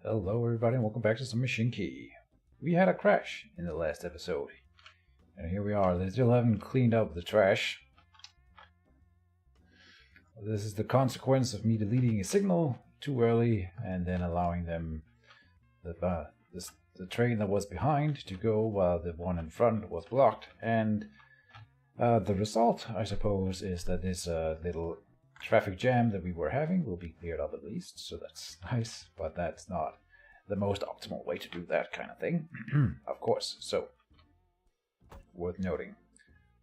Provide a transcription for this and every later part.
Hello everybody and welcome back to some Mashinky. We had a crash in the last episode. And here we are. They still haven't cleaned up the trash. This is the consequence of me deleting a signal too early and then allowing them the train that was behind to go while the one in front was blocked. And the result, I suppose, is that this little traffic jam that we were having will be cleared up at least, so that's nice, but that's not the most optimal way to do that kind of thing, of course. So, worth noting.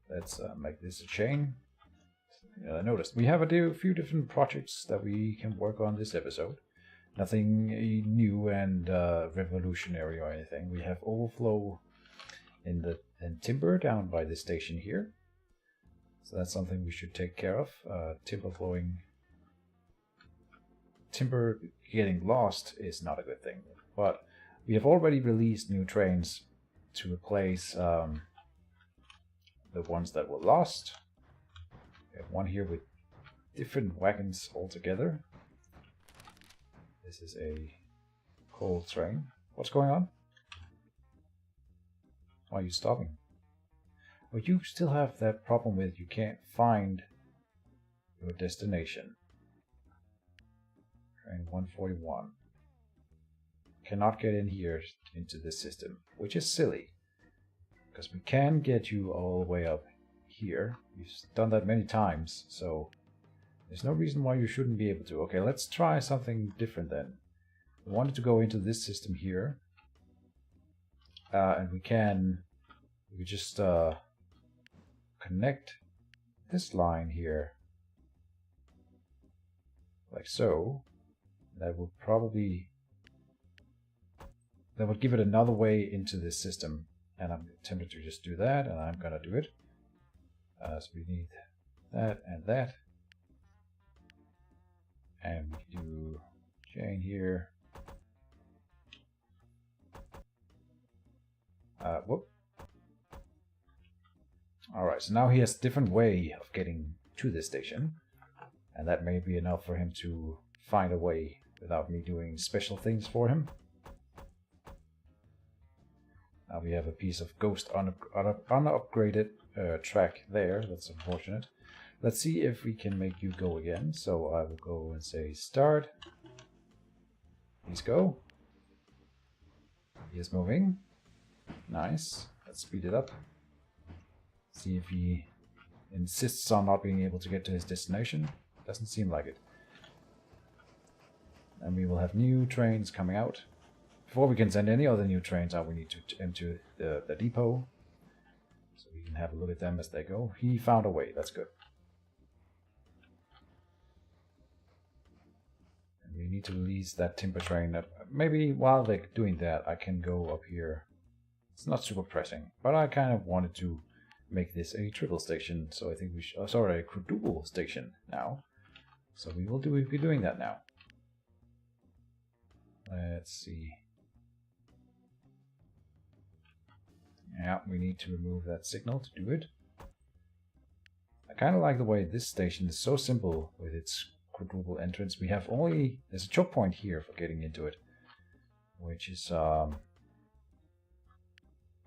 Let's make this a chain. Notice we have a few different projects that we can work on this episode. Nothing new and revolutionary or anything. We have overflow in timber down by this station here. So that's something we should take care of. Timber getting lost is not a good thing. But we have already released new trains to replace the ones that were lost. We have one here with different wagons altogether. This is a coal train. What's going on? Why are you stopping? Well, you still have that problem with you can't find your destination. Train 141. Cannot get in here into this system, which is silly. Because we can get you all the way up here. We've done that many times, so there's no reason why you shouldn't be able to. Okay, let's try something different then. We wanted to go into this system here. And we could just connect this line here like so. That would give it another way into this system, and I'm tempted to just do that, and I'm gonna do it. So we need that, and we do chain here. Whoop. Alright, so now he has a different way of getting to this station, and that may be enough for him to find a way without me doing special things for him. Now we have a piece of ghost unupgraded track there. That's unfortunate. Let's see if we can make you go again. So I will go and say start. Please go. He is moving. Nice. Let's speed it up. See if he insists on not being able to get to his destination. Doesn't seem like it. And we will have new trains coming out. Before we can send any other new trains out, we need to enter the depot. So we can have a look at them as they go. He found a way. That's good. And we need to release that timber train. Maybe while they're doing that, I can go up here. It's not super pressing, but I kind of wanted to make this a triple station. So I think we should... sorry, a quadruple station now. So we'll be doing that now. Let's see. Yeah, we need to remove that signal to do it. I kind of like the way this station is so simple with its quadruple entrance. We have there's a choke point here for getting into it, which is, I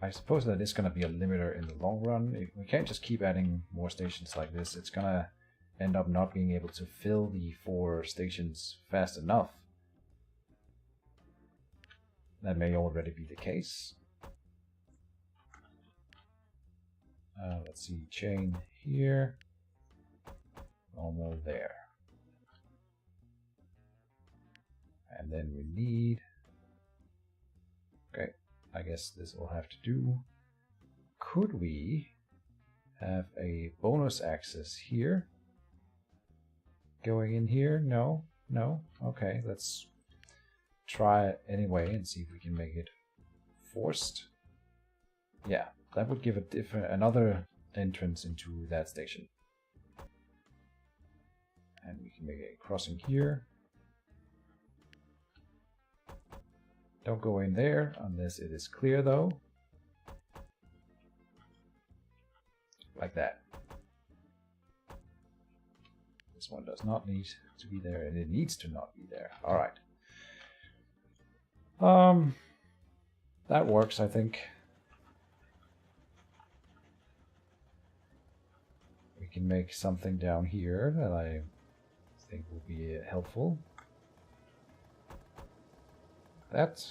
suppose that is going to be a limiter in the long run. We can't just keep adding more stations like this. It's going to end up not being able to fill the 4 stations fast enough. That may already be the case. Let's see, chain here, normal there. And then we need, okay, I guess this will have to do. Could we have a bonus access here? Going in here? No, okay, let's try it anyway and see if we can make it forced. Yeah, that would give another entrance into that station. And we can make a crossing here. Don't go in there unless it is clear though. Like that. This one does not need to be there, and it needs to not be there. Alright. That works, I think. We can make something down here that I think will be helpful. That.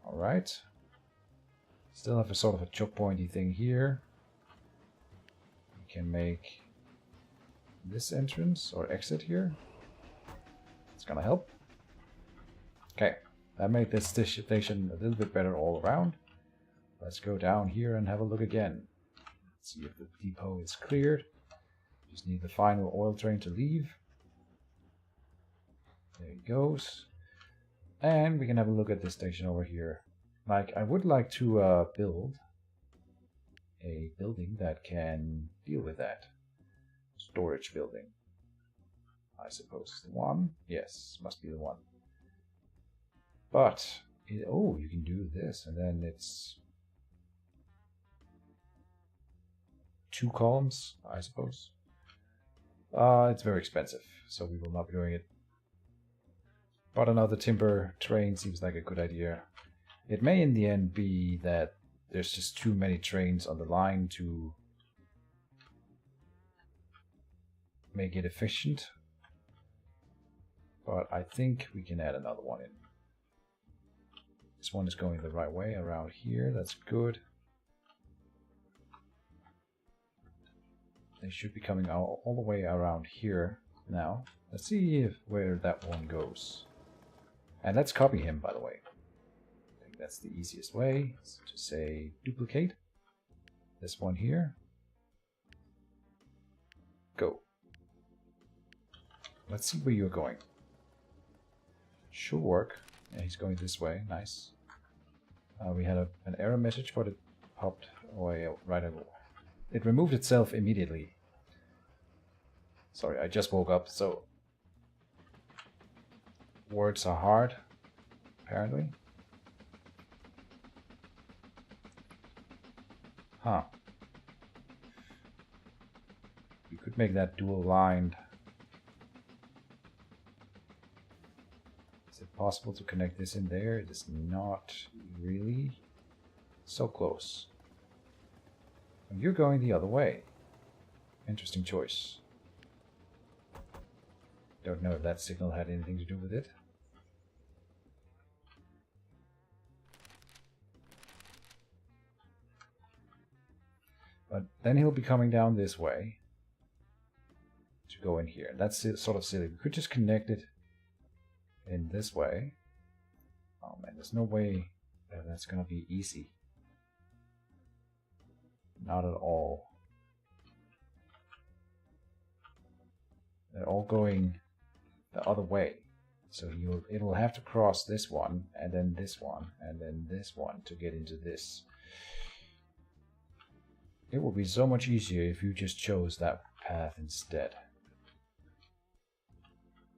Alright. Still have a sort of a choke pointy thing here. We can make this entrance or exit here. It's gonna help. Okay, that made this station a little bit better all around. Let's go down here and have a look again. Let's see if the depot is cleared. Just need the final oil train to leave. There he goes. And we can have a look at this station over here. Like, I would like to build a building that can deal with that. Storage building. I suppose the one. Yes, must be the one. But, oh, you can do this, and then it's 2 columns, I suppose. It's very expensive, so we will not be doing it. But another timber train seems like a good idea. It may in the end be that there's just too many trains on the line to make it efficient. But I think we can add another one in. This one is going the right way around here. That's good. They should be coming all the way around here now. Let's see where that one goes. And let's copy him, by the way. I think that's the easiest way. So to say duplicate this one here. Go. Let's see where you're going. Should work. Yeah, he's going this way. Nice. We had an error message, but it popped away right away. It removed itself immediately. Sorry, I just woke up, so words are hard, apparently. Huh. We could make that dual-lined. Is it possible to connect this in there? It is not really. So close. And you're going the other way. Interesting choice. Don't know if that signal had anything to do with it. But then he'll be coming down this way to go in here. That's sort of silly. We could just connect it in this way. Oh man, there's no way that that's gonna be easy. Not at all. They're all going the other way. So it'll have to cross this one, and then this one, and then this one to get into this. It would be so much easier if you just chose that path instead.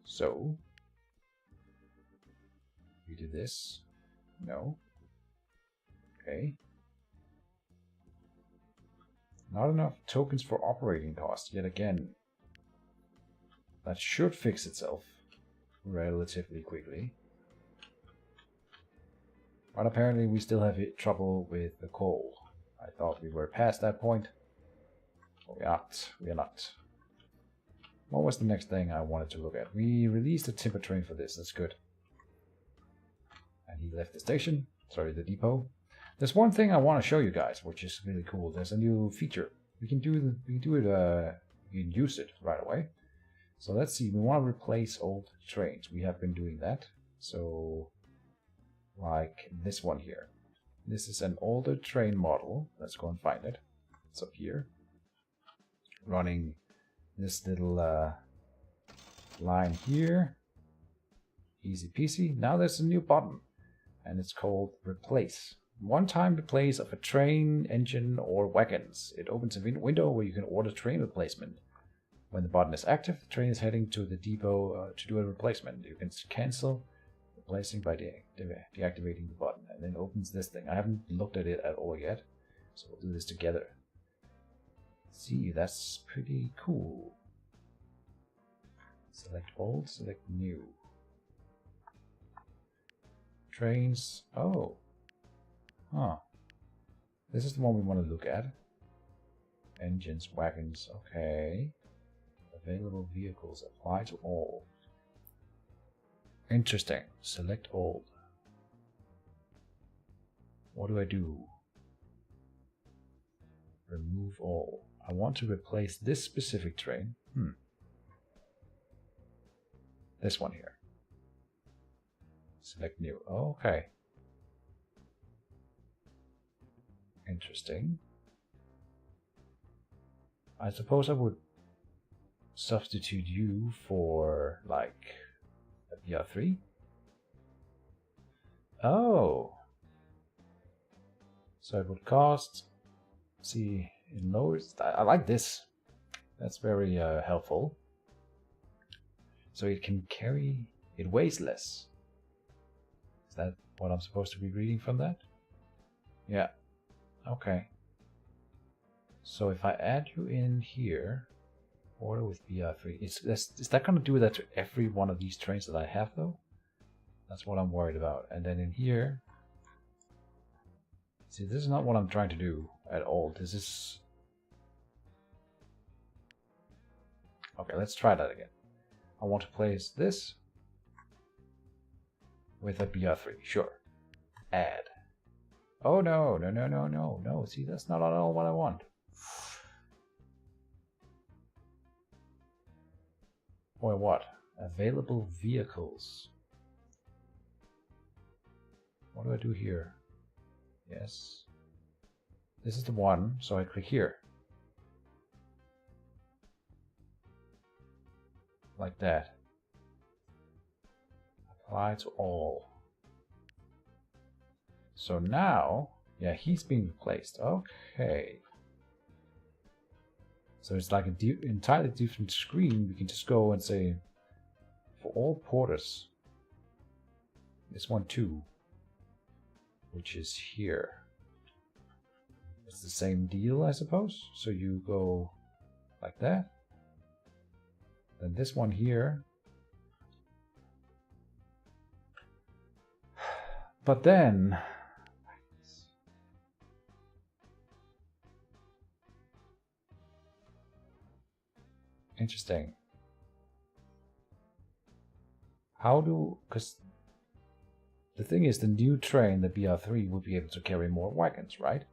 So, we do this. No. Okay. Not enough tokens for operating costs yet again. That should fix itself relatively quickly. But apparently we still have trouble with the coal. I thought we were past that point. But we are not. We are not. What was the next thing I wanted to look at? We released a timber train for this. That's good. And he left the station. Sorry, the depot. There's one thing I want to show you guys, which is really cool. There's a new feature. We can use it right away. So let's see. We want to replace old trains. We have been doing that. So, like this one here. This is an older train model. Let's go and find it. It's up here. Running this little line here. Easy peasy. Now there's a new button. And it's called Replace. One-time replace of a train, engine, or wagons. It opens a window where you can order train replacement. When the button is active, the train is heading to the depot to do a replacement. You can cancel replacing by deactivating the button, and then it opens this thing. I haven't looked at it at all yet, so we'll do this together. See, that's pretty cool. Select old, select new. Trains. Oh. Huh. This is the one we want to look at. Engines, wagons. Okay. Available vehicles. Apply to all. Interesting. Select all. What do I do? Remove all. I want to replace this specific train. This one here. Select new. Oh, okay. Interesting. I suppose I would substitute you for, like, a BR3. Oh. So it would cost... See, it lowers... I like this. That's very helpful. So it can carry... It weighs less. Is that what I'm supposed to be reading from that? Yeah. Okay. So if I add you in here, order with BR3, is that going to do that to every one of these trains that I have though? That's what I'm worried about. And then in here, see, this is not what I'm trying to do at all. This is... Okay, let's try that again. I want to place this with a BR3, sure. Add. Oh no, no, no, no, no, no. See, that's not at all what I want. Or what? Available vehicles. What do I do here? Yes. This is the one, so I click here. Like that. Apply to all. So now, yeah, he's being replaced. Okay. So it's like an entirely different screen. We can just go and say, for all porters, this one too, which is here. It's the same deal, I suppose. So you go like that. Then this one here. But then... Interesting. How do... Because the thing is, the new train, the BR3, would be able to carry more wagons, right?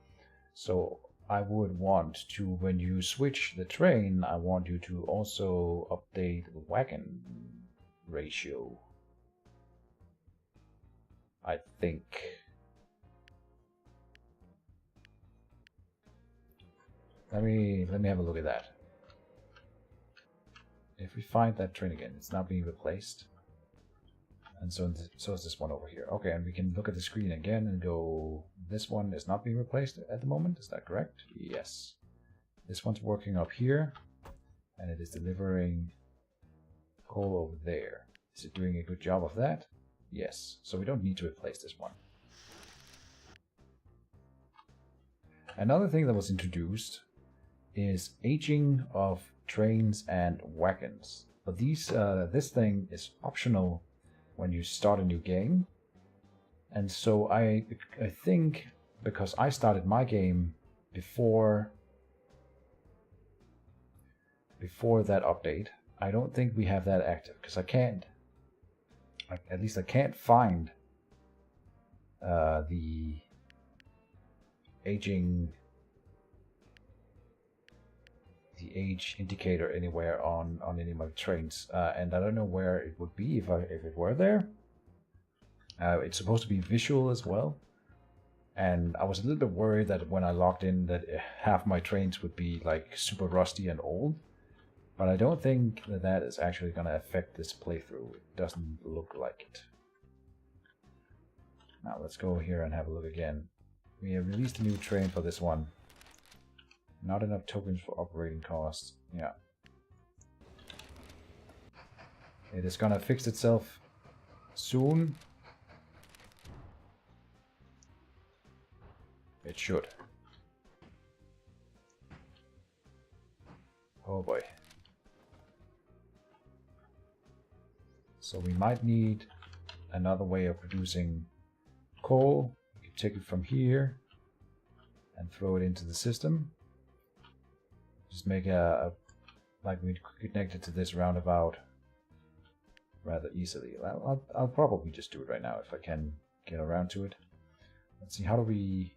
So I would want to, when you switch the train, I want you to also update the wagon ratio. I think. Let me have a look at that. If we find that train again, it's not being replaced. And so is this one over here. Okay, and we can look at the screen again and go, this one is not being replaced at the moment, is that correct? Yes. This one's working up here, and it is delivering coal over there. Is it doing a good job of that? Yes, so we don't need to replace this one. Another thing that was introduced is aging of trains and wagons. But this thing is optional when you start a new game. And so I think, because I started my game before that update, I don't think we have that active, because I can't, at least I can't find the age indicator anywhere on any of my trains, and I don't know where it would be if it were there. It's supposed to be visual as well, and I was a little bit worried that when I logged in that half my trains would be like super rusty and old, but I don't think that is actually going to affect this playthrough. It doesn't look like it. Now let's go here and have a look again. We have released a new train for this one. Not enough tokens for operating costs. Yeah. It is gonna fix itself soon. It should. Oh boy. So we might need another way of producing coal. We can take it from here and throw it into the system. Just make like we connect it to this roundabout rather easily. I'll probably just do it right now if I can get around to it. Let's see, how do we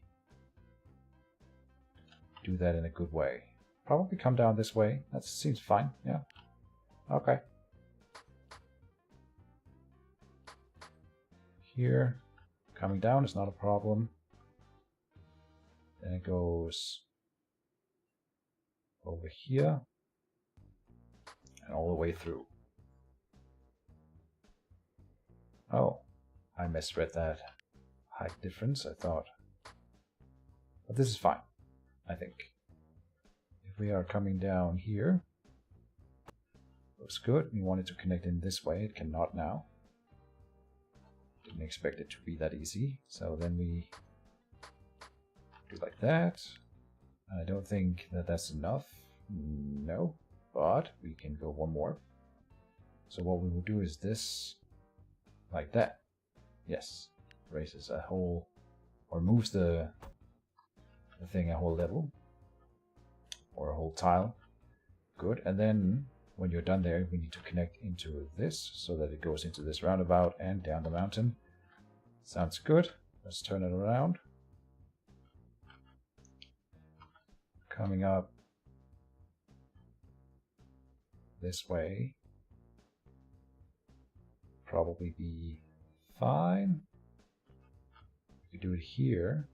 do that in a good way? Probably come down this way. That seems fine, yeah. Okay. Here, coming down is not a problem. Then it goes over here and all the way through. Oh, I misread that height difference, I thought. But this is fine, I think. If we are coming down here, looks good. We wanted to connect in this way, it cannot now. Didn't expect it to be that easy, so then we do like that. And I don't think that that's enough. No, but we can go one more. So what we will do is this, like that. Yes, raises a whole, or moves the thing a whole level, or a whole tile. Good, and then when you're done there, we need to connect into this so that it goes into this roundabout and down the mountain. Sounds good. Let's turn it around. Coming up this way. Probably be fine. We could do it here.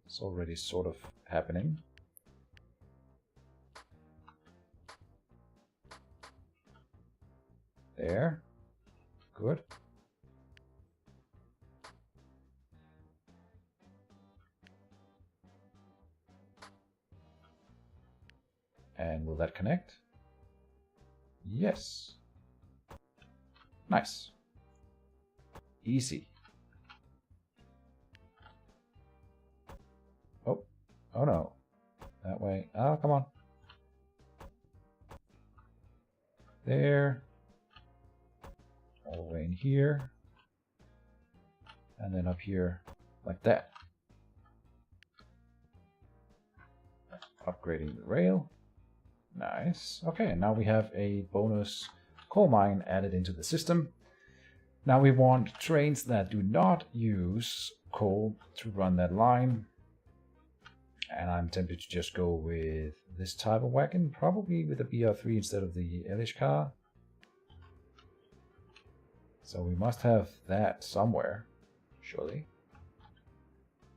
It's already sort of happening. There. Good. And will that connect? Yes. Nice. Easy. Oh. Oh no. That way. Oh, come on. There. All the way in here. And then up here like that. Upgrading the rail. Nice. Okay, and now we have a bonus coal mine added into the system. Now we want trains that do not use coal to run that line. And I'm tempted to just go with this type of wagon, probably with a BR3 instead of the LH car. So we must have that somewhere, surely.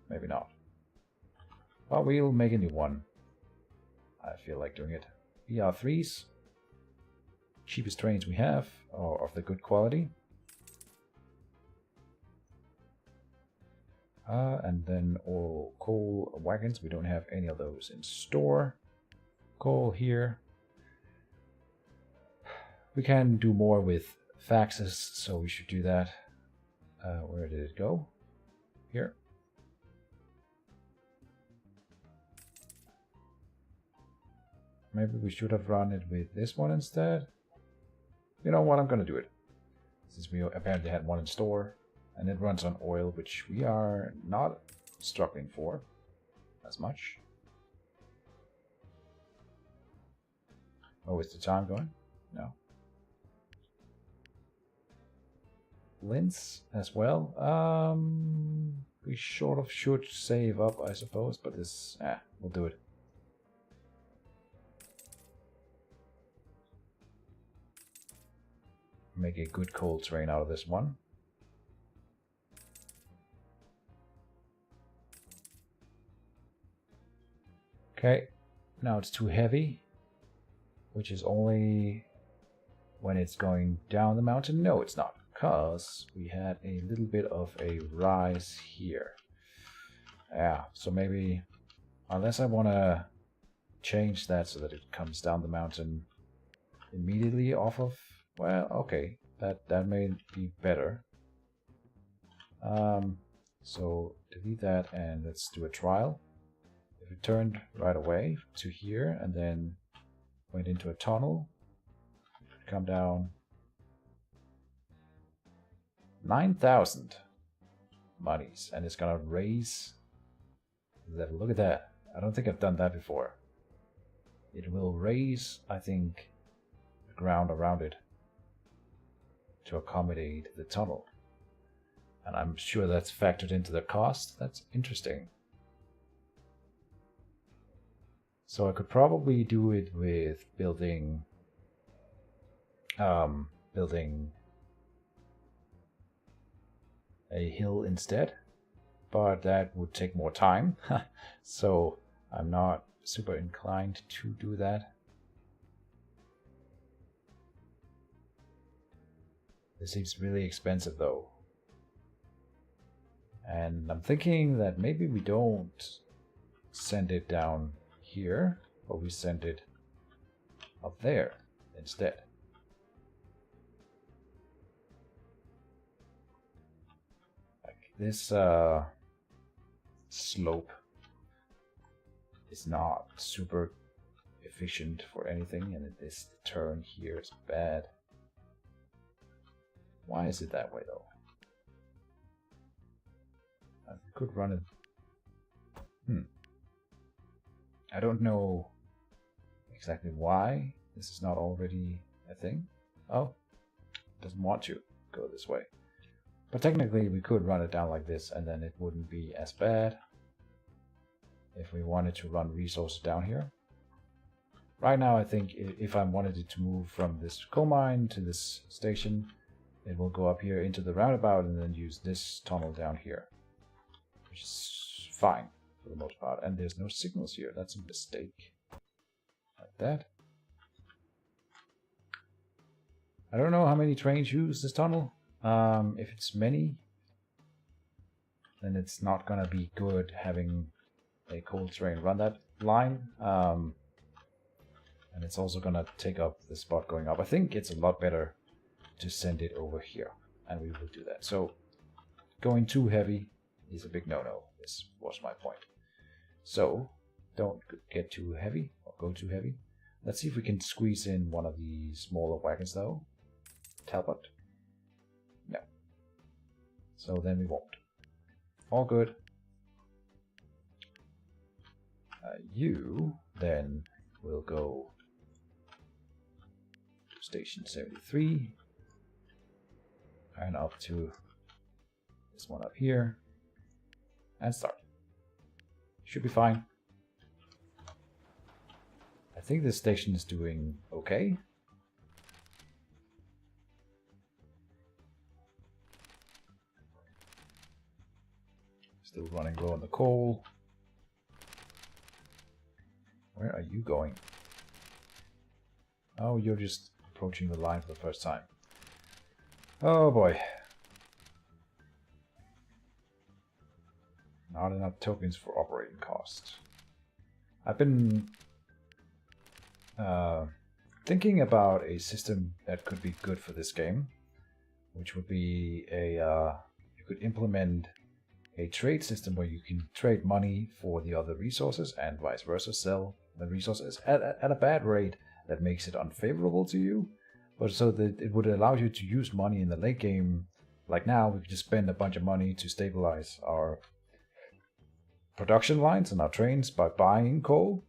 Maybe not. But we'll make a new one. I feel like doing it. BR3s. Cheapest trains we have, or of the good quality. And then all coal wagons. We don't have any of those in store. Coal here. We can do more with faxes, so we should do that. Where did it go? Here. Maybe we should have run it with this one instead. You know what, I'm gonna do it. Since we apparently had one in store. And it runs on oil, which we are not struggling for as much. Oh, is the time going? No. Lints as well. We sort of should save up, I suppose, but this, we'll do it. Make a good coal train out of this one. Okay, now it's too heavy, which is only when it's going down the mountain. No, it's not, because we had a little bit of a rise here. Yeah, so maybe, unless I want to change that so that it comes down the mountain immediately off of, well, okay, that may be better. So delete that and let's do a trial. If it turned right away to here and then went into a tunnel, come down 9,000. monies, and it's gonna raise the level. Look at that. I don't think I've done that before. It will raise, I think, the ground around it to accommodate the tunnel. And I'm sure that's factored into the cost. That's interesting. So I could probably do it with building a hill instead, but that would take more time. So I'm not super inclined to do that. This seems really expensive though. And I'm thinking that maybe we don't send it down here, but we send it up there instead. Like this slope is not super efficient for anything, and this turn here is bad. Why is it that way though? I could run it. I don't know exactly why this is not already a thing. Oh, it doesn't want to go this way. But technically we could run it down like this, and then it wouldn't be as bad if we wanted to run resources down here. Right now I think if I wanted it to move from this coal mine to this station, it will go up here into the roundabout and then use this tunnel down here, which is fine for the most part. And there's no signals here. That's a mistake. Like that. I don't know how many trains use this tunnel. If it's many, then it's not gonna be good having a coal train run that line. And it's also gonna take up the spot going up. I think it's a lot better to send it over here, and we will do that. So going too heavy is a big no-no. This was my point. So don't get too heavy or go too heavy. Let's see if we can squeeze in one of the smaller wagons though. Talbot. No. So then we won't. All good. You then will go to station 73 and up to this one up here and start. Should be fine. I think this station is doing okay. Still running low on the coal. Where are you going? Oh, you're just approaching the line for the first time. Oh boy. Not enough tokens for operating costs. I've been thinking about a system that could be good for this game, which would be you could implement a trade system where you can trade money for the other resources and vice versa, sell the resources at a bad rate that makes it unfavorable to you, but so that it would allow you to use money in the late game. Like now, we could just spend a bunch of money to stabilize our production lines and our trains by buying coal.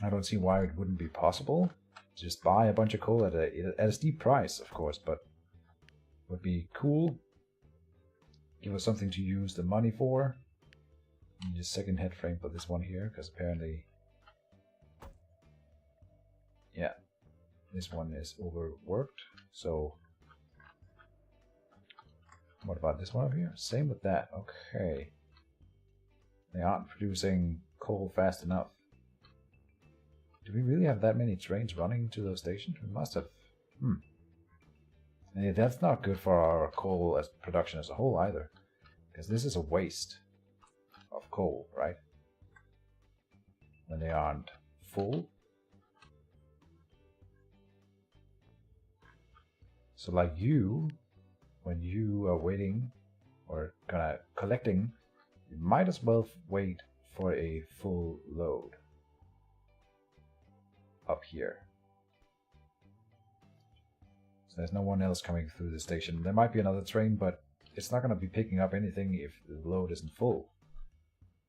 I don't see why it wouldn't be possible to just buy a bunch of coal at a steep price, of course, but would be cool. Give us something to use the money for. Need a second head frame for this one here, because apparently, yeah, this one is overworked. So, what about this one over here? Same with that. Okay. They aren't producing coal fast enough. Do we really have that many trains running to those stations? We must have. And that's not good for our coal as production as a whole either, because this is a waste of coal, right? When they aren't full. So like you, when you are waiting or collecting, you might as well wait for a full load up here. So there's no one else coming through the station. There might be another train, but it's not going to be picking up anything if the load isn't full.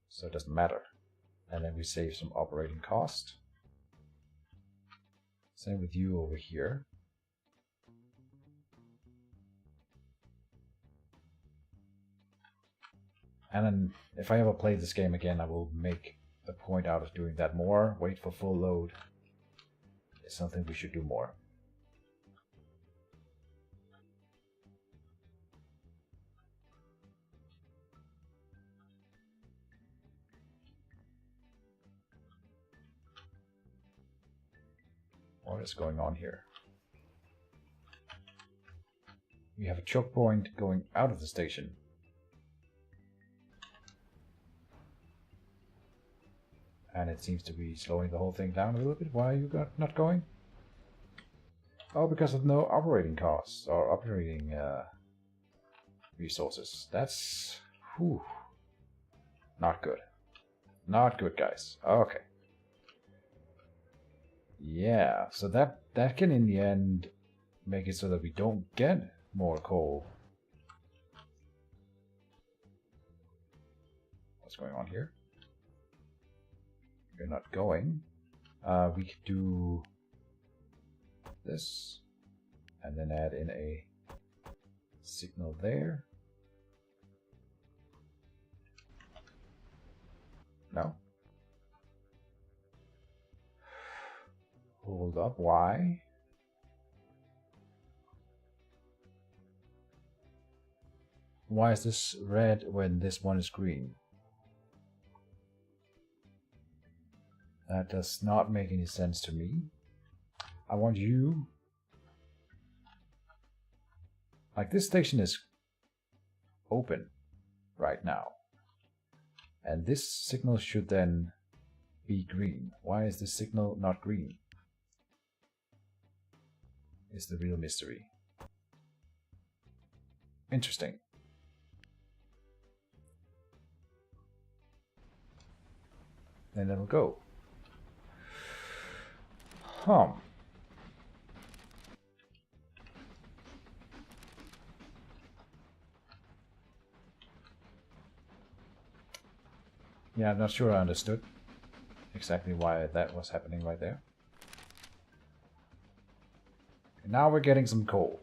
So it doesn't matter. And then we save some operating cost. Same with you over here. And then if I ever play this game again, I will make a point out of doing that more. Wait for full load is something we should do more. What is going on here? We have a choke point going out of the station. And it seems to be slowing the whole thing down a little bit. Why are you not going? Oh, because of no operating costs or operating resources. That's... whew, not good. Not good, guys. Okay. Yeah, so that can in the end make it so that we don't get more coal. What's going on here? You're not going. We could do this and then add in a signal there. No. Hold up, why? Why is this red when this one is green? That does not make any sense to me. I want you... like, this station is open right now. And this signal should then be green. Why is this signal not green? Is the real mystery. Interesting. Then it'll go. Yeah, I'm not sure I understood exactly why that was happening right there. And now we're getting some coal.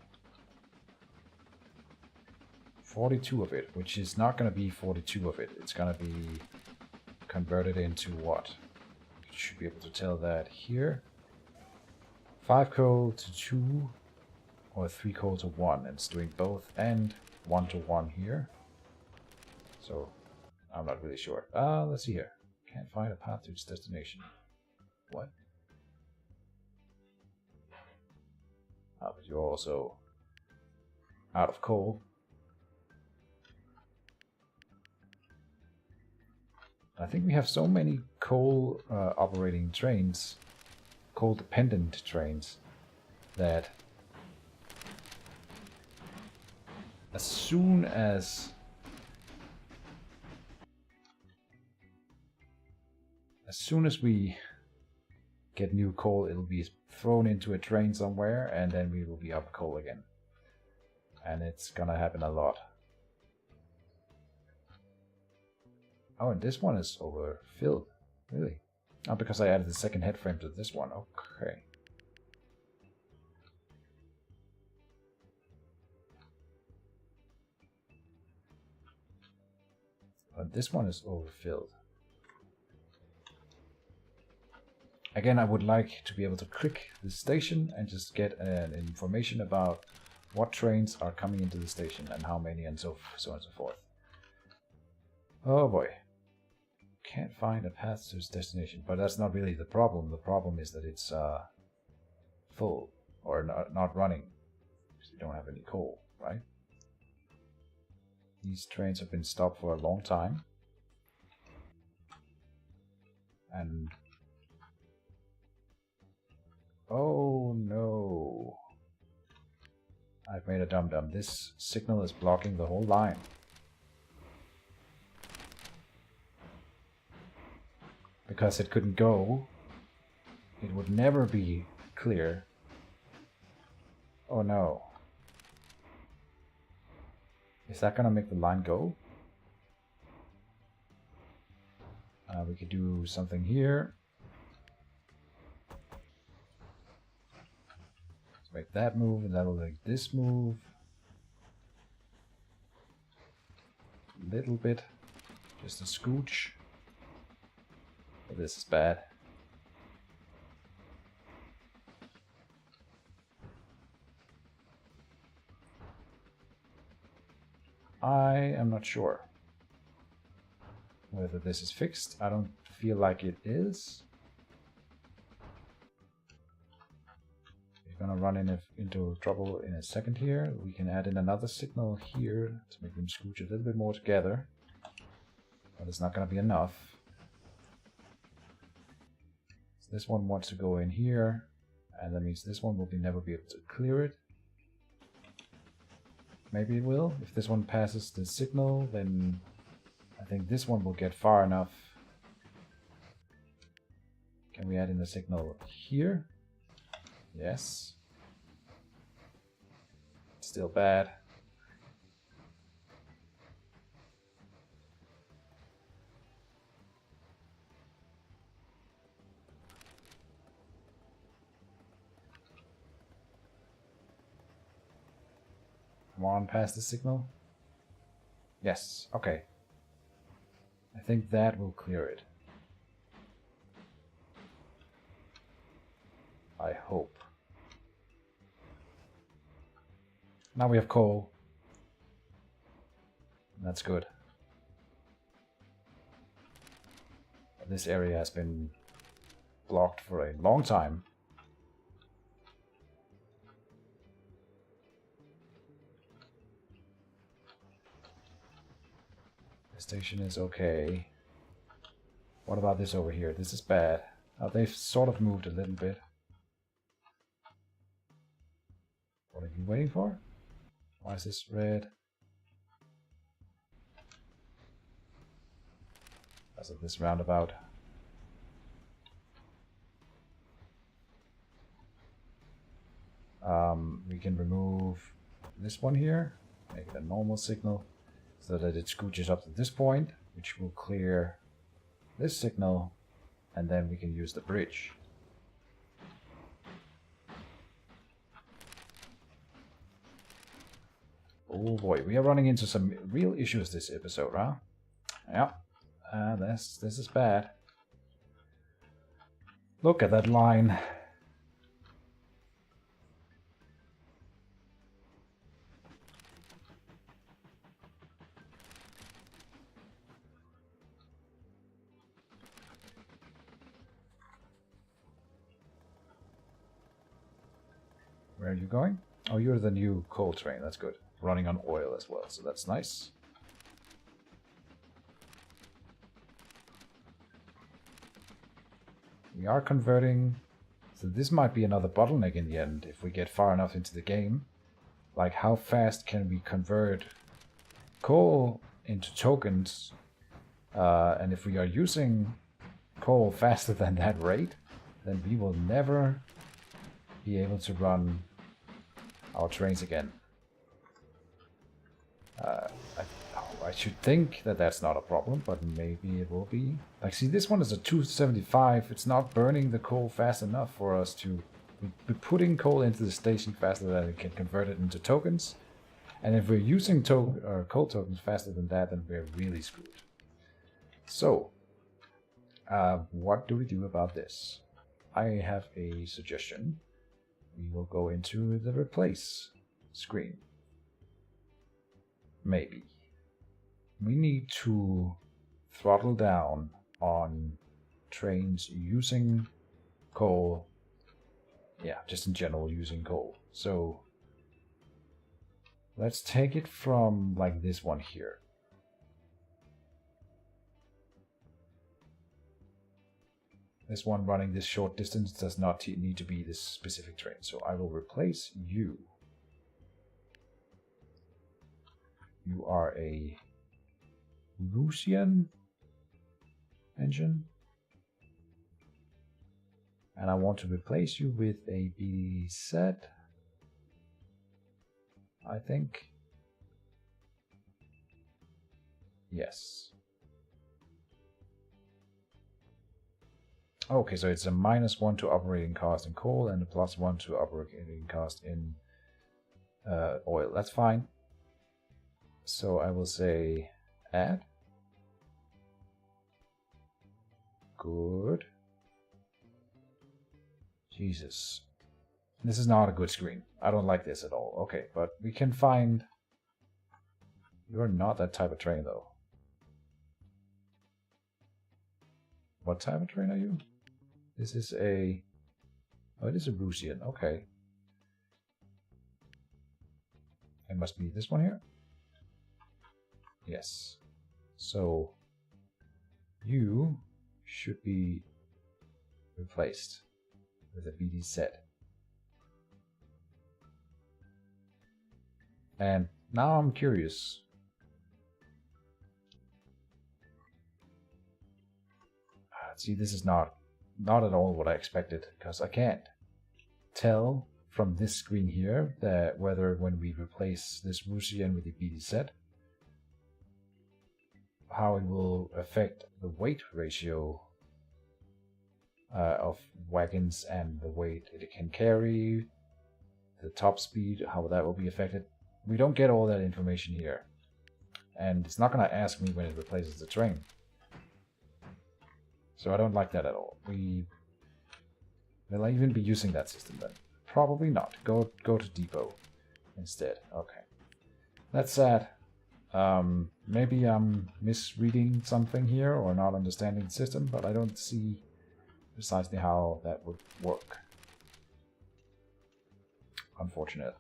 42 of it, which is not going to be 42 of it. It's going to be converted into what? You should be able to tell that here. 5 coal to 2 or 3 coal to 1. And it's doing both and 1 to 1 here. So I'm not really sure. Let's see here. Can't find a path to its destination. What? But you're also out of coal. I think we have so many coal operating trains, coal dependent trains, that as soon as we get new coal, it'll be thrown into a train somewhere, and then we will be up coal again. And it's gonna happen a lot. Oh, and this one is overfilled. Really? Oh, because I added the second head frame to this one. Okay. But this one is overfilled. Again, I would like to be able to click the station and just get an information about what trains are coming into the station and how many and so on and so forth. Oh boy. Can't find a path to its destination, but that's not really the problem. The problem is that it's full or not running because we don't have any coal, right? These trains have been stopped for a long time. And oh no. I've made a dum-dum. This signal is blocking the whole line. Because it couldn't go. It would never be clear. Oh no. Is that gonna make the line go? We could do something here. Let's make that move, and that'll make this move. A little bit. Just a scooch. But this is bad. I am not sure whether this is fixed. I don't feel like it is. We're gonna run into trouble in a second here. We can add in another signal here to make them scooch a little bit more together. But it's not gonna be enough. So this one wants to go in here, and that means this one will never be able to clear it. Maybe it will. If this one passes the signal, then I think this one will get far enough. Can we add in a signal here? Yes. Still bad. Come on, pass the signal. Yes, okay. I think that will clear it. I hope. Now we have coal. That's good. This area has been blocked for a long time. The station is okay. What about this over here? This is bad. Oh, they've sort of moved a little bit. What are you waiting for? Why is this red? Because of this roundabout. We can remove this one here, make it a normal signal, so that it scooches up to this point, which will clear this signal, and then we can use the bridge. Oh boy, we are running into some real issues this episode, huh? Yeah, this is bad. Look at that line. Where are you going? Oh, you're the new coal train. That's good. Running on oil as well, so that's nice. We are converting, so this might be another bottleneck in the end if we get far enough into the game. Like, how fast can we convert coal into tokens? And if we are using coal faster than that rate, then we will never be able to run our trains again. I should think that that's not a problem, but maybe it will be. Like, see, this one is a 275. It's not burning the coal fast enough for us to be putting coal into the station faster than it can convert it into tokens. And if we're using coal tokens faster than that, then we're really screwed. So, what do we do about this? I have a suggestion. We will go into the replace screen. Maybe. We need to throttle down on trains using coal. Yeah, just in general using coal. So let's take it from like this one here. This one running this short distance does not need to be this specific train. So I will replace you. You are a Russian engine. And I want to replace you with a BZ, I think. Yes. Okay, so it's a -1 to operating cost in coal and a +1 to operating cost in oil. That's fine. So I will say add. Good. Jesus. This is not a good screen. I don't like this at all. Okay, but we can find... You're not that type of train, though. What type of train are you? This is a... Oh, it is a Russian. Okay. It must be this one here? Yes. So, you should be replaced with a BD set. And now I'm curious. See, this is not at all what I expected, because I can't tell from this screen here that whether when we replace this Russian with the BD set, how it will affect the weight ratio of wagons and the weight it can carry, the top speed, how that will be affected. We don't get all that information here. And it's not going to ask me when it replaces the train. So I don't like that at all. Will I even be using that system then? Probably not. Go to depot instead. Okay. That's sad. Maybe I'm misreading something here or not understanding the system, but I don't see precisely how that would work. Unfortunate.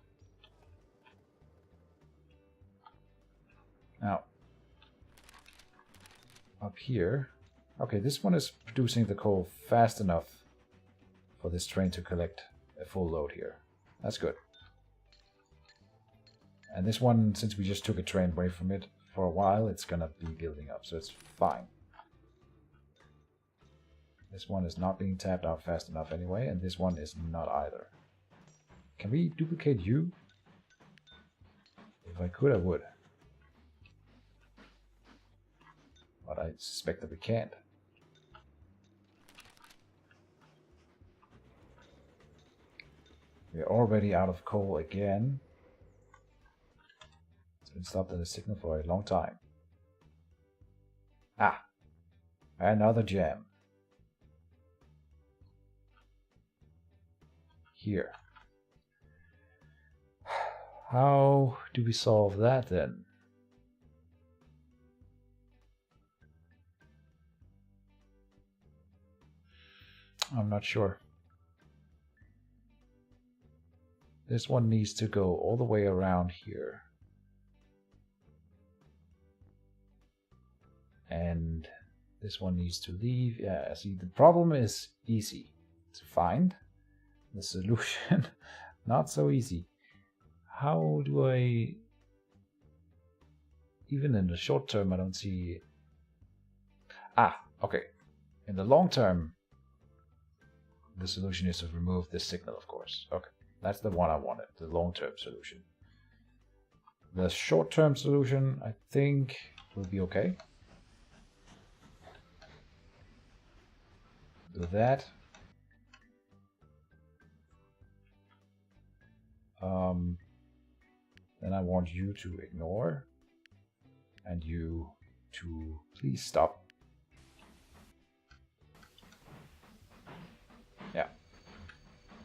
Now, up here, okay, this one is producing the coal fast enough for this train to collect a full load here. That's good. And this one, since we just took a train away from it for a while, it's gonna be building up, so it's fine. This one is not being tapped out fast enough anyway, and this one is not either. Can we duplicate you? If I could, I would. But I suspect that we can't. We're already out of coal again. It's been stopped at a signal for a long time. Ah! Another jam. Here. How do we solve that then? I'm not sure. This one needs to go all the way around here. And this one needs to leave. Yeah, see, the problem is easy to find. The solution, not so easy. How do I... Even in the short term, I don't see... Ah, okay. In the long term, the solution is to remove this signal, of course. Okay, that's the one I wanted, the long-term solution. The short-term solution, I think, will be okay. Do that. Then I want you to ignore, and you to please stop. Yeah.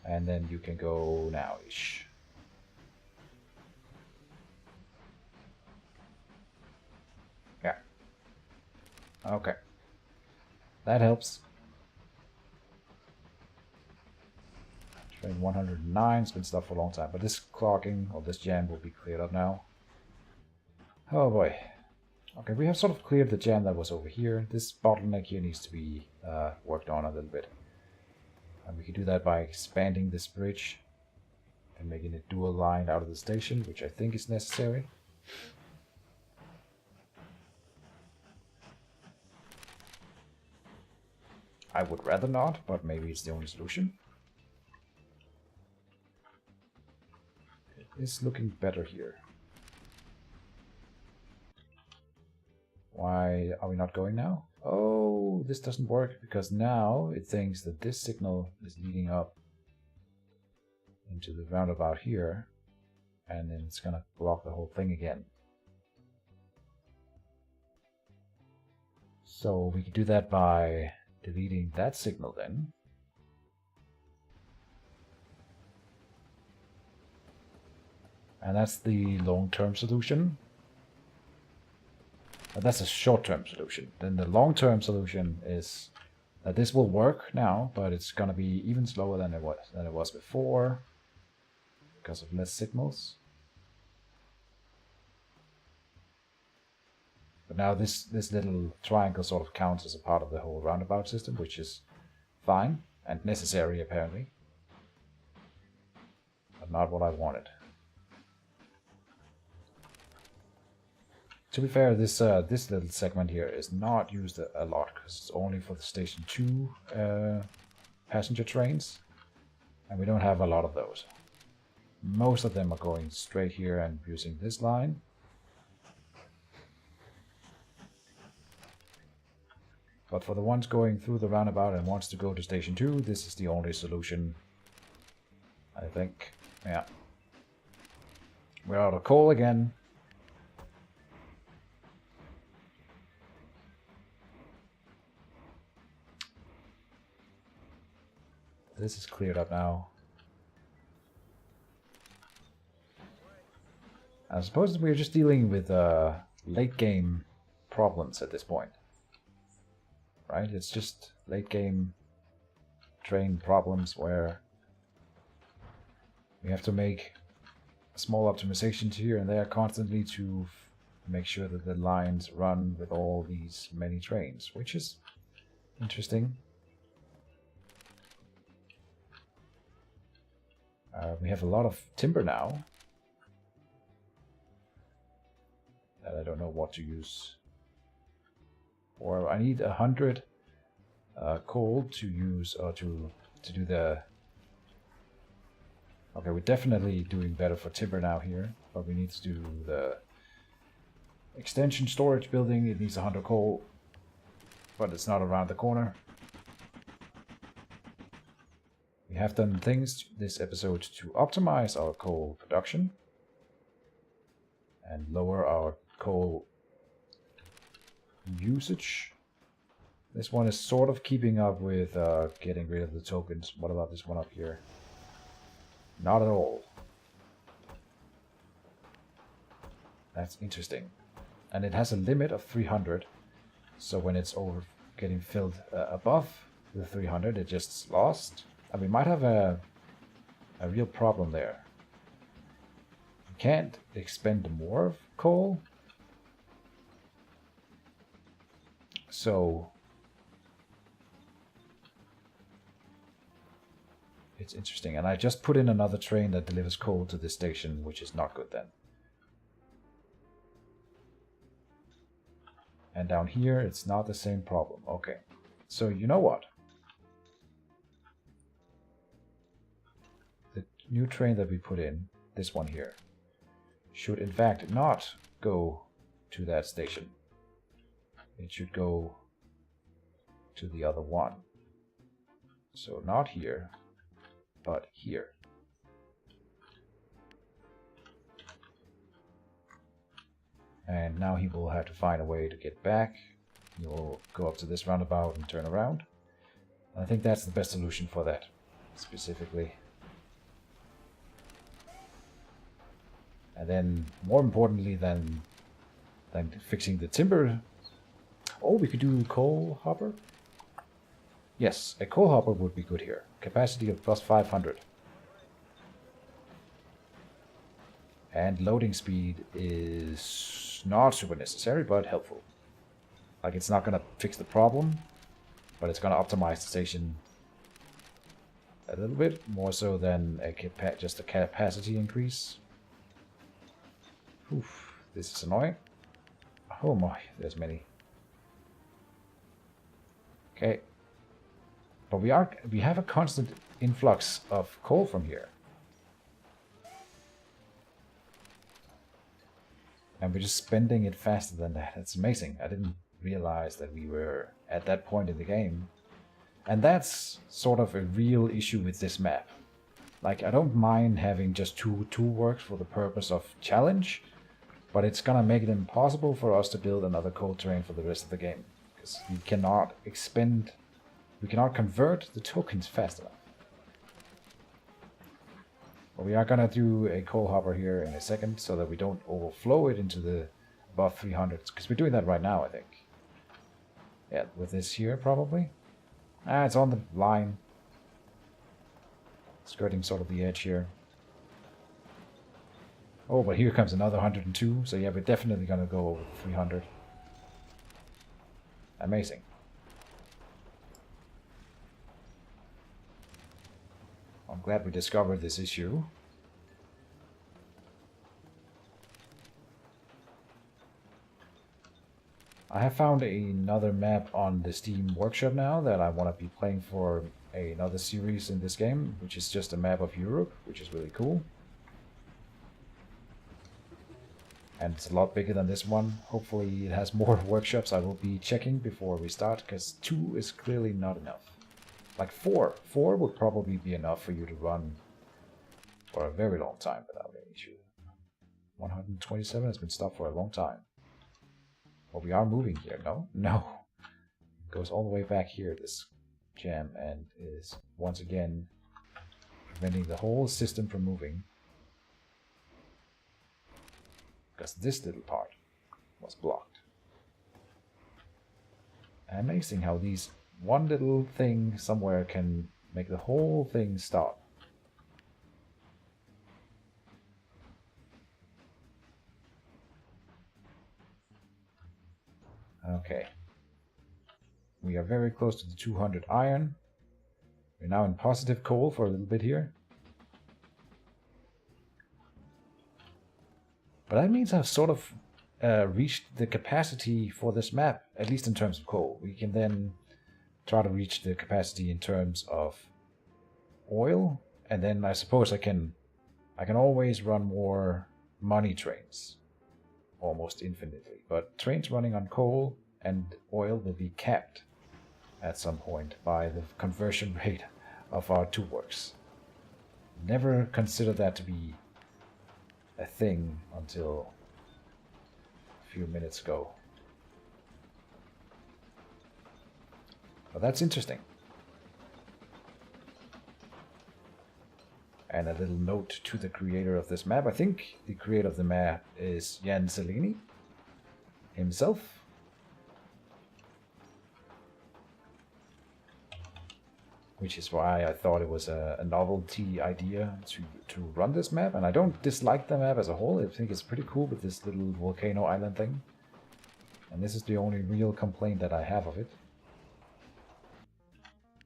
And then you can go now-ish. Yeah. Okay. That helps. Train 109, it's been stopped for a long time, but this clogging, or this jam, will be cleared up now. Oh boy. Okay, we have sort of cleared the jam that was over here. This bottleneck here needs to be worked on a little bit. And we can do that by expanding this bridge and making it dual line out of the station, which I think is necessary. I would rather not, but maybe it's the only solution. It is looking better here. Why are we not going now? Oh, this doesn't work because now it thinks that this signal is leading up into the roundabout here, and then it's gonna block the whole thing again. So we can do that by deleting that signal then. And that's the long-term solution. That's a short-term solution. Then the long-term solution is that this will work now, but it's gonna be even slower than it was before because of less signals. But now this little triangle sort of counts as a part of the whole roundabout system, which is fine and necessary apparently, but not what I wanted. To be fair, this little segment here is not used a lot because it's only for the Station 2 passenger trains, and we don't have a lot of those. Most of them are going straight here and using this line. But for the ones going through the roundabout and wants to go to Station 2, this is the only solution, I think. Yeah. We're out of coal again. This is cleared up now. I suppose we're just dealing with late game problems at this point. Right? It's just late game train problems where we have to make small optimizations here and there constantly to make sure that the lines run with all these many trains, which is interesting. We have a lot of timber now that I don't know what to use. Or I need 100 coal to use, or to do the... Okay, we're definitely doing better for timber now here, but we need to do the extension storage building. It needs 100 coal, but it's not around the corner. We have done things this episode to optimize our coal production and lower our coal usage. This one is sort of keeping up with getting rid of the tokens. What about this one up here? Not at all. That's interesting. And it has a limit of 300. So when it's over getting filled above the 300, it just lost. And we might have a real problem there. We can't expend more coal. So it's interesting. And I just put in another train that delivers coal to this station, which is not good then. And down here, it's not the same problem. Okay. So you know what? The new train that we put in, this one here, should in fact not go to that station. It should go to the other one. So not here, but here. And now he will have to find a way to get back. He will go up to this roundabout and turn around. I think that's the best solution for that, specifically. And then, more importantly than fixing the timber... Oh, we could do coal hopper? Yes, a coal hopper would be good here. Capacity of plus 500. And loading speed is not super necessary, but helpful. Like, it's not going to fix the problem, but it's going to optimize the station a little bit, more so than just a capacity increase. Oof, this is annoying. Oh my, there's many. Okay. But we have a constant influx of coal from here. And we're just spending it faster than that. It's amazing. I didn't realize that we were at that point in the game. And that's sort of a real issue with this map. Like, I don't mind having just two works for the purpose of challenge, but it's gonna make it impossible for us to build another cold terrain for the rest of the game. Because we cannot convert the tokens fast enough. But we are gonna do a coal hopper here in a second so that we don't overflow it into the above 300s, because we're doing that right now, I think. Yeah, with this here probably. It's on the line. Skirting sort of the edge here. Oh, but here comes another 102, so yeah, we're definitely gonna go over 300. Amazing. I'm glad we discovered this issue. I have found another map on the Steam Workshop now that I want to be playing for another series in this game, which is just a map of Europe, which is really cool. And it's a lot bigger than this one. Hopefully it has more workshops I will be checking before we start, because 2 is clearly not enough. Like 4. 4 would probably be enough for you to run for a very long time without any issue. 127 has been stopped for a long time. Well, we are moving here, no? No. It goes all the way back here, this jam, and is once again preventing the whole system from moving. Because this little part was blocked. Amazing how these one little thing somewhere can make the whole thing stop. Okay. We are very close to the 200 iron. We're now in positive coal for a little bit here. But that means I've sort of reached the capacity for this map, at least in terms of coal. We can then try to reach the capacity in terms of oil, and then I suppose I can always run more money trains, almost infinitely. But trains running on coal and oil will be capped at some point by the conversion rate of our 2 works. Never consider that to be a thing until a few minutes ago. But that's interesting. And a little note to the creator of this map. I think the creator of the map is Zeleny himself. Which is why I thought it was a novelty idea to run this map. And I don't dislike the map as a whole. I think it's pretty cool with this little volcano island thing. And this is the only real complaint that I have of it.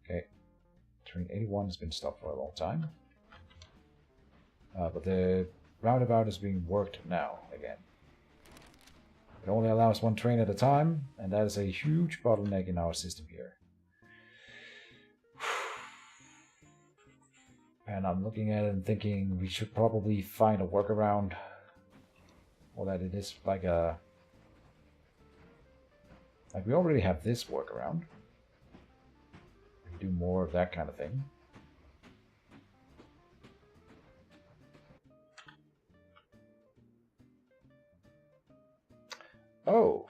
Okay. Train 81 has been stopped for a long time. But the roundabout is being worked now again. It only allows 1 train at a time, and that is a huge bottleneck in our system here. And I'm looking at it and thinking we should probably find a workaround. Or that it is like a... Like we already have this workaround. We can do more of that kind of thing. Oh.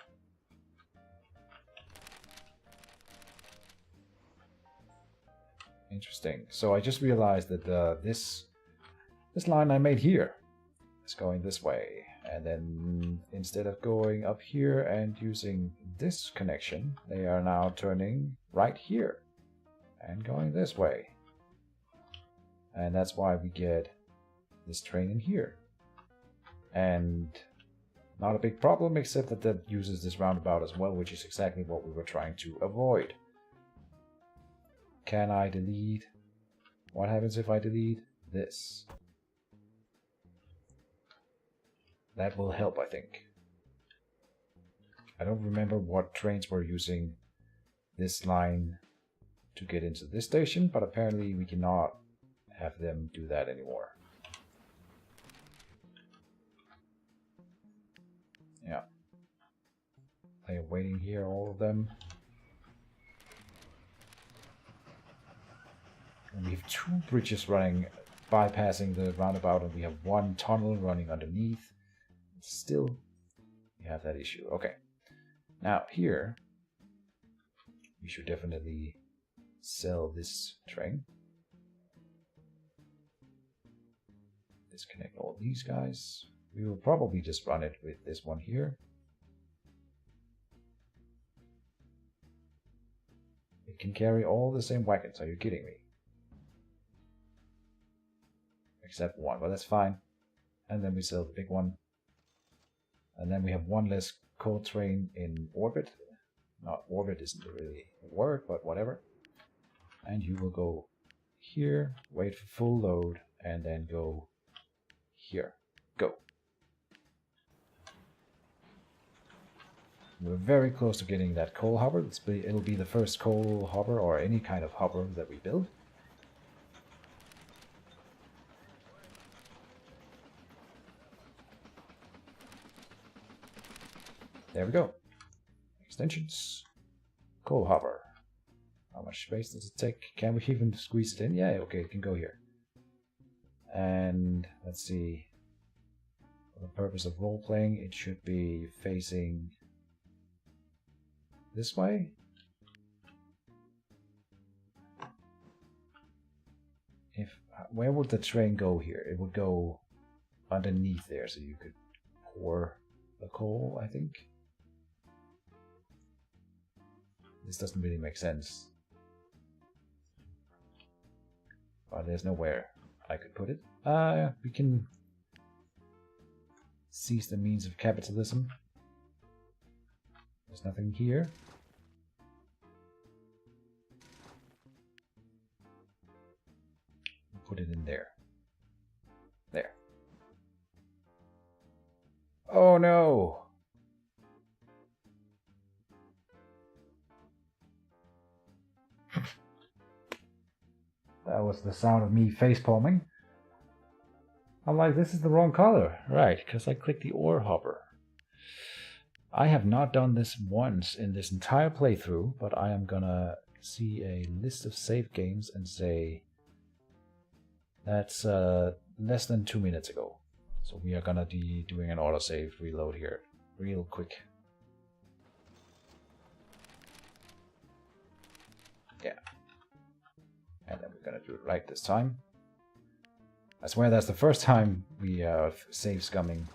Interesting. So I just realized that this line I made here is going this way. And then instead of going up here and using this connection, they are now turning right here and going this way. And that's why we get this train in here. And not a big problem, except that that uses this roundabout as well, which is exactly what we were trying to avoid. Can I delete? What happens if I delete this? That will help, I think. I don't remember what trains were using this line to get into this station, but apparently we cannot have them do that anymore. They're waiting here, all of them. And we have 2 bridges running, bypassing the roundabout, and we have 1 tunnel running underneath. Still, we have that issue. Okay. Now, here, we should definitely sell this train. Disconnect all these guys. We will probably just run it with this one here. It can carry all the same wagons. Are you kidding me? Except 1, but that's fine. And then we sell the big one. And then we have 1 less coal train in orbit. Not orbit isn't really a word, but whatever. And you will go here, wait for full load, and then go here. Go. We're very close to getting that coal hopper. It'll be the first coal hopper or any kind of hopper that we build. There we go. Extensions. Coal hopper. How much space does it take? Can we even squeeze it in? Yeah, okay, it can go here. And let's see. For the purpose of role playing, it should be facing this way. Where would the train go here? It would go underneath there, so you could pour the coal, I think. This doesn't really make sense. But there's nowhere I could put it. We can seize the means of capitalism. There's nothing here. Put it in there. There. Oh no! That was the sound of me facepalming. I'm like, this is the wrong color. Right, because I clicked the ore hopper. I have not done this once in this entire playthrough, but I am gonna see a list of save games and say that's less than 2 minutes ago. So we are gonna be doing an autosave reload here real quick. Yeah. And then we're gonna do it right this time. I swear that's the first time we have save scumming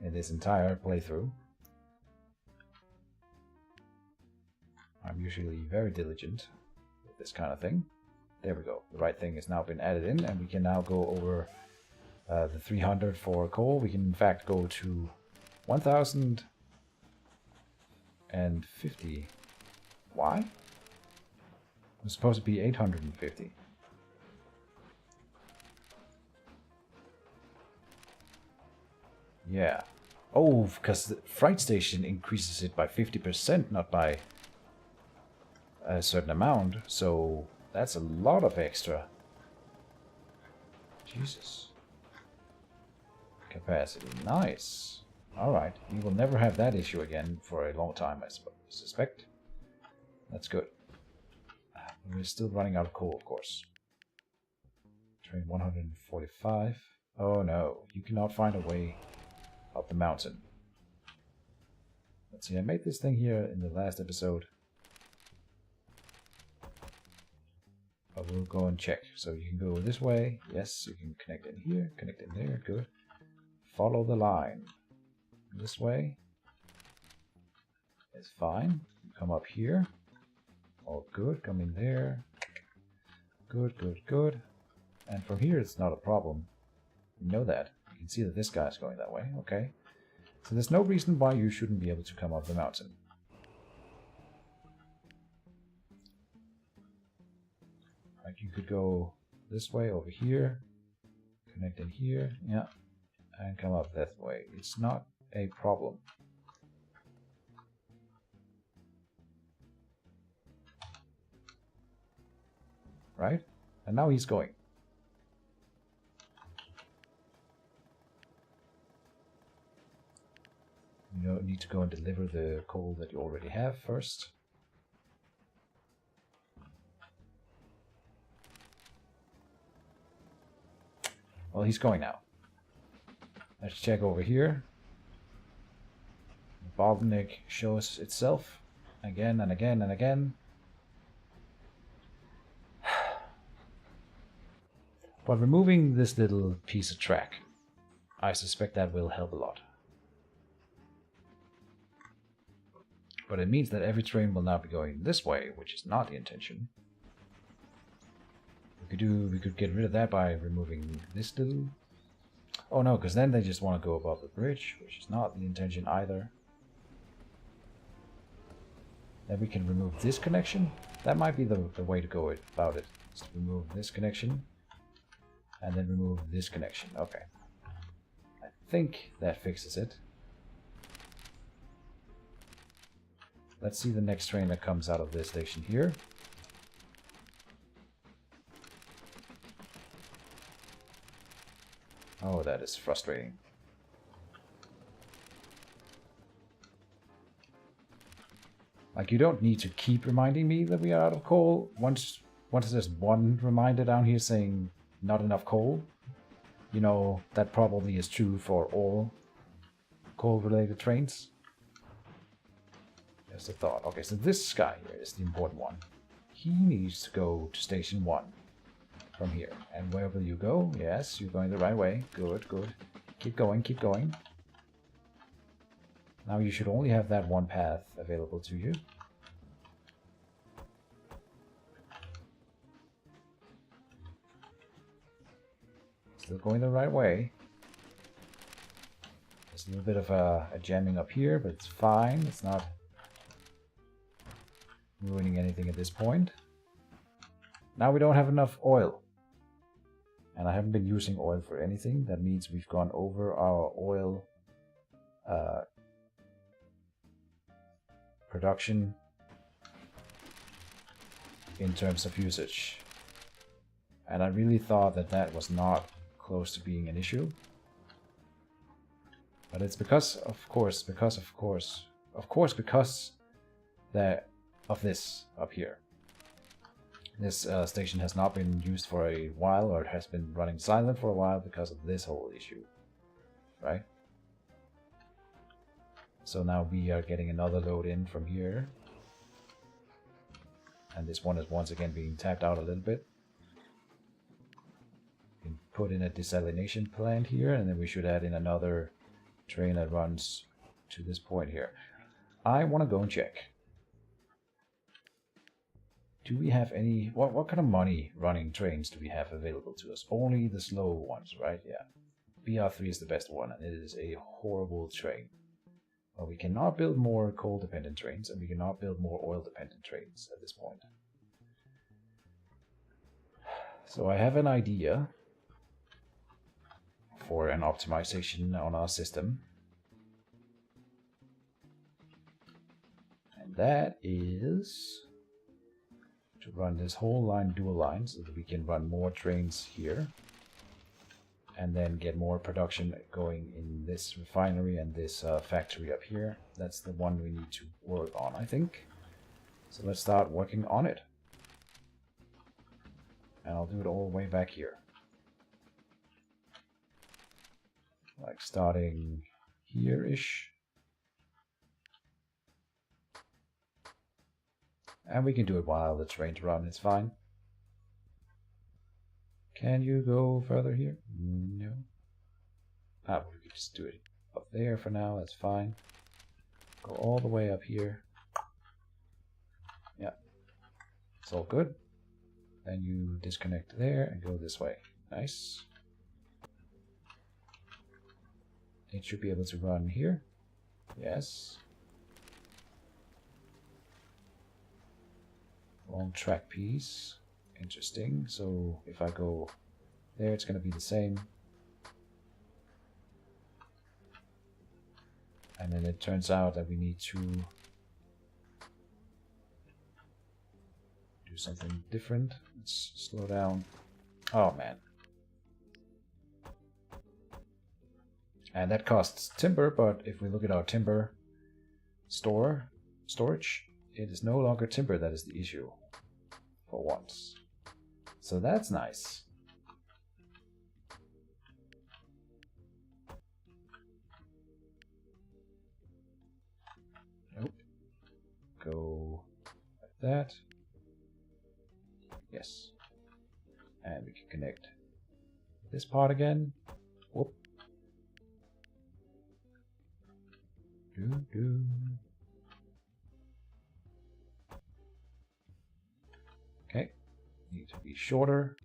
in this entire playthrough. I'm usually very diligent with this kind of thing. There we go. The right thing has now been added in, and we can now go over the 300 for coal. We can in fact go to 1050. Why? It was supposed to be 850. Yeah. Oh, because the freight station increases it by 50%, not by a certain amount. So that's a lot of extra. Jesus. Capacity. Nice. Alright. We will never have that issue again for a long time, I suspect. That's good. We're still running out of coal, of course. Train 145. Oh no, you cannot find a way up the mountain. Let's see, I made this thing here in the last episode. But we'll go and check. So you can go this way. Yes, you can connect in here, connect in there, good. Follow the line. This way is fine. Come up here. All good, come in there. Good, good, good. And from here it's not a problem. You know that. You can see that this guy's going that way. Okay. So there's no reason why you shouldn't be able to come up the mountain. Like you could go this way over here. Connect in here. Yeah. And come up that way. It's not a problem. Right? And now he's going. You don't need to go and deliver the coal that you already have first. Well, he's going now. Let's check over here. The bottleneck shows itself again and again and again. But removing this little piece of track, I suspect that will help a lot. But it means that every train will now be going this way, which is not the intention. We could get rid of that by removing this little... Oh no, because then they just want to go above the bridge, which is not the intention either. Then we can remove this connection. That might be the way to go about it. Is to remove this connection. And then remove this connection. Okay. I think that fixes it. Let's see the next train that comes out of this station here. Oh, that is frustrating. Like, you don't need to keep reminding me that we are out of coal. Once there's one reminder down here saying not enough coal, you know, that probably is true for all coal-related trains. There's the thought. Okay, so this guy here is the important one. He needs to go to station 1. From here. And where will you go? Yes, you're going the right way. Good, good. Keep going, keep going. Now you should only have that one path available to you. Still going the right way. There's a little bit of a jamming up here, but it's fine. It's not ruining anything at this point. Now we don't have enough oil. And I haven't been using oil for anything. That means we've gone over our oil production in terms of usage. And I really thought that that was not close to being an issue. But it's because of this up here. This station has not been used for a while, or it has been running silent for a while because of this whole issue, right? So now we are getting another load in from here. And this one is once again being tapped out a little bit. We can put in a desalination plant here, and then we should add in another train that runs to this point here. I want to go and check. Do we have any... What kind of money running trains do we have available to us? Only the slow ones, right? Yeah. BR3 is the best one, and it is a horrible train. Well, we cannot build more coal-dependent trains, and we cannot build more oil-dependent trains at this point. So I have an idea for an optimization on our system. And that is... to run this whole line dual line so that we can run more trains here and then get more production going in this refinery and this factory up here. That's the one we need to work on, I think. So let's start working on it. And I'll do it all the way back here. Like starting here-ish. And we can do it while the trains run, it's fine. Can you go further here? No. Ah, we can just do it up there for now, that's fine. Go all the way up here. Yeah. It's all good. Then you disconnect there and go this way. Nice. It should be able to run here. Yes. Long track piece. Interesting. So if I go there, it's going to be the same. And then it turns out that we need to do something different. Let's slow down. Oh man. And that costs timber, but if we look at our timber, storage. It is no longer timber that is the issue, for once. So that's nice. Nope. Go like that. Yes. And we can connect this part again. Whoop. Do. Okay. Need to be shorter.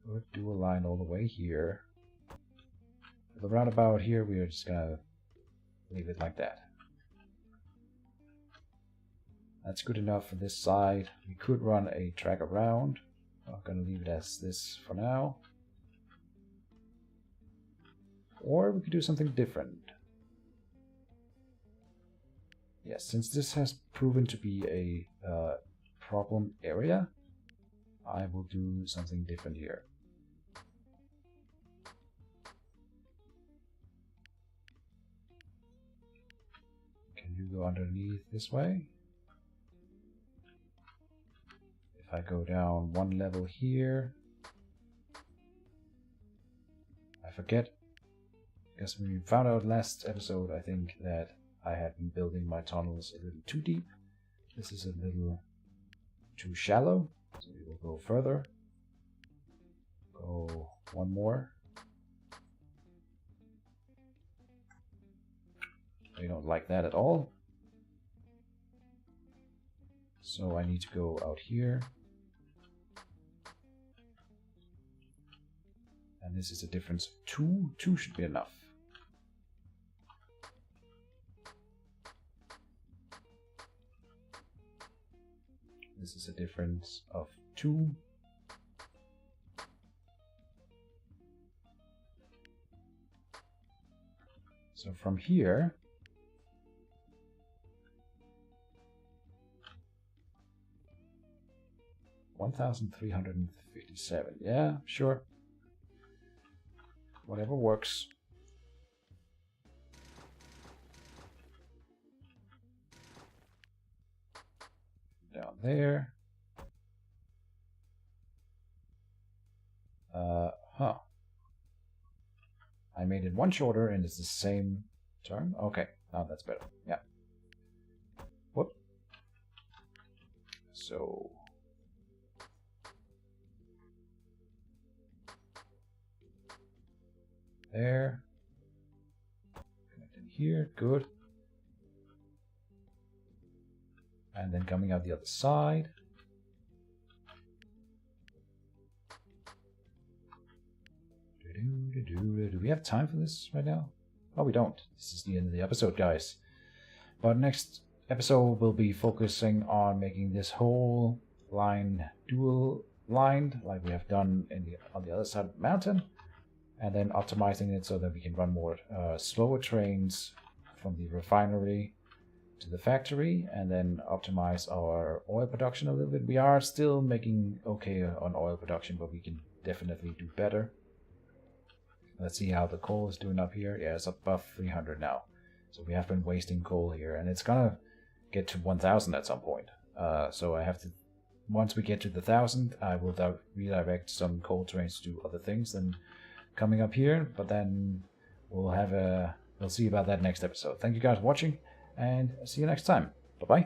We'll do a line all the way here. For the roundabout here, we are just gonna leave it like that. That's good enough for this side. We could run a track around. I'm gonna leave it as this for now. Or we could do something different. Yes, since this has proven to be a problem area, I will do something different here. Can you go underneath this way? If I go down one level here, I forget, because we found out last episode, I think, that I had been building my tunnels a little too deep. This is a little too shallow, so we will go further. Go one more. I don't like that at all. So I need to go out here. And this is a difference of 2. 2 should be enough. This is a difference of 2. So from here, $1,357. Yeah, sure. Whatever works. Down there. I made it one shorter and it's the same turn. Okay, now that's better. Yeah. Whoop. So there. Connect in here. Good. And then coming out the other side. Do we have time for this right now? Oh, we don't. This is the end of the episode, guys. But next episode we'll be focusing on making this whole line dual lined, like we have done on the other side of the mountain, and then optimizing it so that we can run more slower trains from the refinery to the factory, and then optimize our oil production a little bit. We are still making okay on oil production, but we can definitely do better. Let's see how the coal is doing up here. Yeah, it's above 300 now. So we have been wasting coal here, and it's gonna get to 1,000 at some point. So I have to, once we get to the 1,000, I will redirect some coal trains to do other things than coming up here. But then we'll see about that next episode. Thank you guys for watching, and see you next time. Bye-bye.